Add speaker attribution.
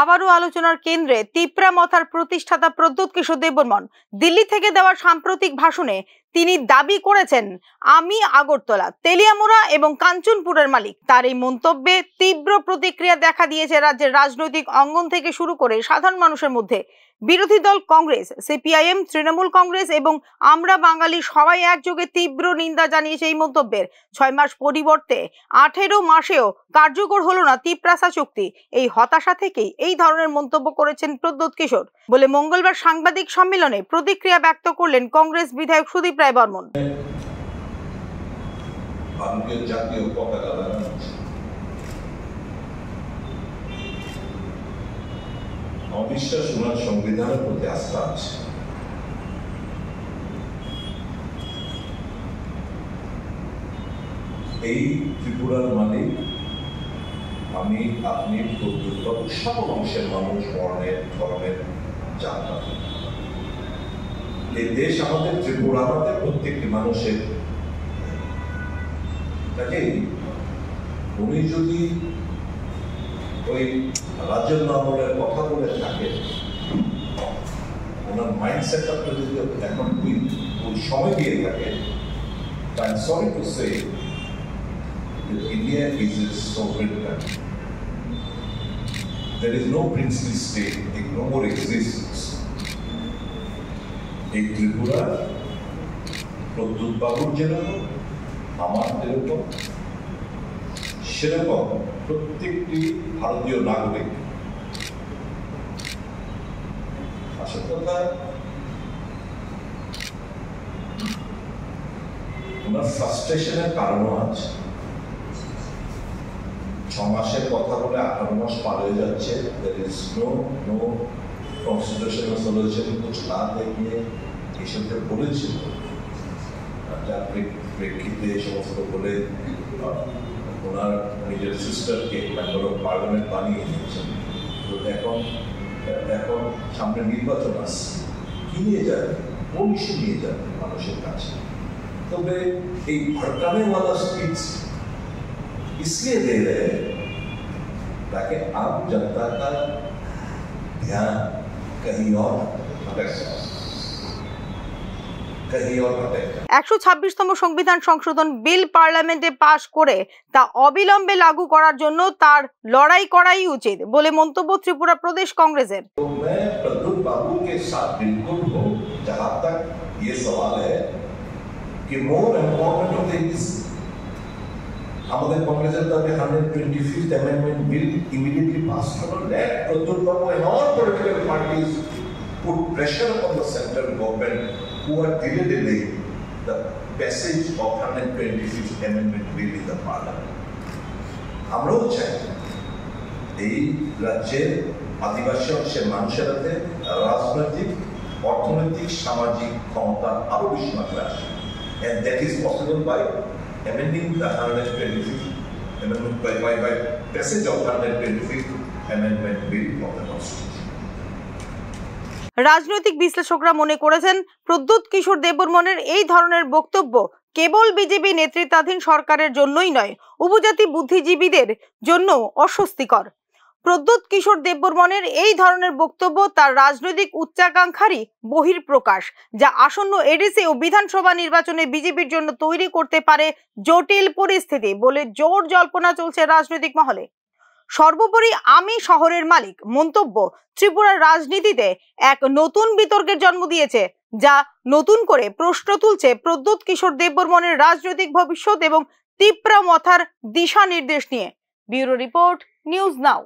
Speaker 1: আবারও আলোচনার কেন্দ্রে তিপ্রা মথার প্রতিষ্ঠাতা প্রদ্যোৎ কিশোর দেববর্মন। দিল্লি থেকে দেওয়া সাম্প্রতিক ভাষণে তিনি দাবি করেছেন, আমি আগরতলা, তেলিয়ামুড়া এবং কাঞ্চনপুরের মালিক। তার এই মন্তব্যে তীব্র প্রতিক্রিয়া দেখা দিয়েছে রাজ্যের রাজনৈতিক অঙ্গন থেকে শুরু করে সাধারণ মানুষের মধ্যে। বিরোধী দল কংগ্রেস, সিপিআইএম, তৃণমূল কংগ্রেস এবং আমরা বাঙালি সবাই একযোগে তীব্র নিন্দা জানিয়েছে এই মন্তব্যের। 6 মাস পরিবর্তে 18 মাসেও কার্যকর হলো না তিপ্রাসা চুক্তি। এই হতাশা থেকেই এই ধরনের মন্তব্য করেছেন প্রদ্যোৎ কিশোর বলে মঙ্গলবার সাংবাদিক সম্মেলনে প্রতিক্রিয়া ব্যক্ত করলেন কংগ্রেস বিধায়ক সুদীপ রায় বর্মন।
Speaker 2: অবিশ্বাস ওনার সংবিধানের প্রতি আস্থা আছে। এই ত্রিপুরার মালিক আমি, আপনি, প্রদ্যোৎ, সব অংশের মানুষ, বর্ণের, ধর্মের, জাত। এই দেশ আমাদের, ত্রিপুরা আমাদের, প্রত্যেকটি মানুষের। কাজেই উনি যদি ওই রাজন্য আমলের কথা বলে থাকে, ওনার মাইন্ডসেট আপনি যদি এখন ওই সময় দিয়ে থাকে, I am sorry to say India is a sovereign country. There is no princely state, it no more exists. এই ত্রিপুরা প্রদ্যোৎ বাবুর যেরকম, আমার যেরকম, সেরকম প্রত্যেকটি ভারতীয় নাগরিক। আসল কথা, ওনার ফ্রাস্ট্রেশনের কারণও আছে। 6 মাসের কথা বলে 18 মাস পার হয়ে যাচ্ছে। There is no constitutional solution, कुछ ना देखिए এসবকে বলেছিল, যার প্রেক্ষিতে সমস্ত বলে ওনার নিজের সিস্টারকে মেম্বার অফ পার্লামেন্ট বানিয়ে দিয়েছেন। তো এখন সামনে নির্বাচন আসছে, কি নিয়ে যাবে, কোন ইস্যু নিয়ে যাবে মানুষের কাছে। তবে এই ভড়কানেওয়ালা স্পিচ इसलिए दे रहे हैं ताकि आम जनता का ध्यान कहीं और भटक जाए।
Speaker 1: 126তম সংবিধান সংশোধন বিল পার্লামেন্টে পাশ করে তা অবিলম্বে লাগু করার জন্য তার লড়াই করাই উচিত বলে মন্তব্য ত্রিপুরা প্রদেশ কংগ্রেসের।
Speaker 2: तो मैं प्रद्योৎ बाबू के साथ बिल्कुल हूं जहां तक ये सवाल है कि मोर इम्पोर्टेंट थिंग्स আমাদের কংগ্রেসের দাবি 125th amendment bill immediately passed for that. Pradyut Babu and all political parties put pressure on the central government who are delaying the passage of 125th amendment bill in the parliament. আমরাও চাই এই রাজ্যের আদিবাসী অংশের মানুষের হাতে রাজনৈতিক, অর্থনৈতিক, সামাজিক ক্ষমতা আরো বেশি মাত্রায় আসে, and that is possible by amending the 125th amendment by passage of 125th amendment bill of the constitution.
Speaker 1: রাজনৈতিক বিশ্লেষকরা মনে করেছেন প্রদ্যোৎ কিশোর দেববর্মনের এই ধরনের বক্তব্য কেবল বিজেপি নেতৃত্বাধীন সরকারের জন্যই নয়, উপজাতি বুদ্ধিজীবীদের জন্য অস্বস্তিকর। প্রদ্যোৎ কিশোর দেববর্মনের এই ধরনের বক্তব্য তার রাজনৈতিক উচ্চাকাঙ্ক্ষারই বহিঃপ্রকাশ, যা আসন্ন এডিসি ও বিধানসভা নির্বাচনে বিজেপির জন্য তৈরি করতে পারে জটিল পরিস্থিতি বলে জোর জল্পনা চলছে রাজনৈতিক মহলে। সর্বোপরি আমি শহরের মালিক মন্তব্য ত্রিপুরার রাজনীতিতে এক নতুন বিতর্কের জন্ম দিয়েছে, যা নতুন করে প্রশ্ন তুলছে প্রদ্যোৎ কিশোর দেববর্মনের রাজনৈতিক ভবিষ্যৎ এবং তিপ্রা মথার দিশা নির্দেশ নিয়ে। Bureau report, news now.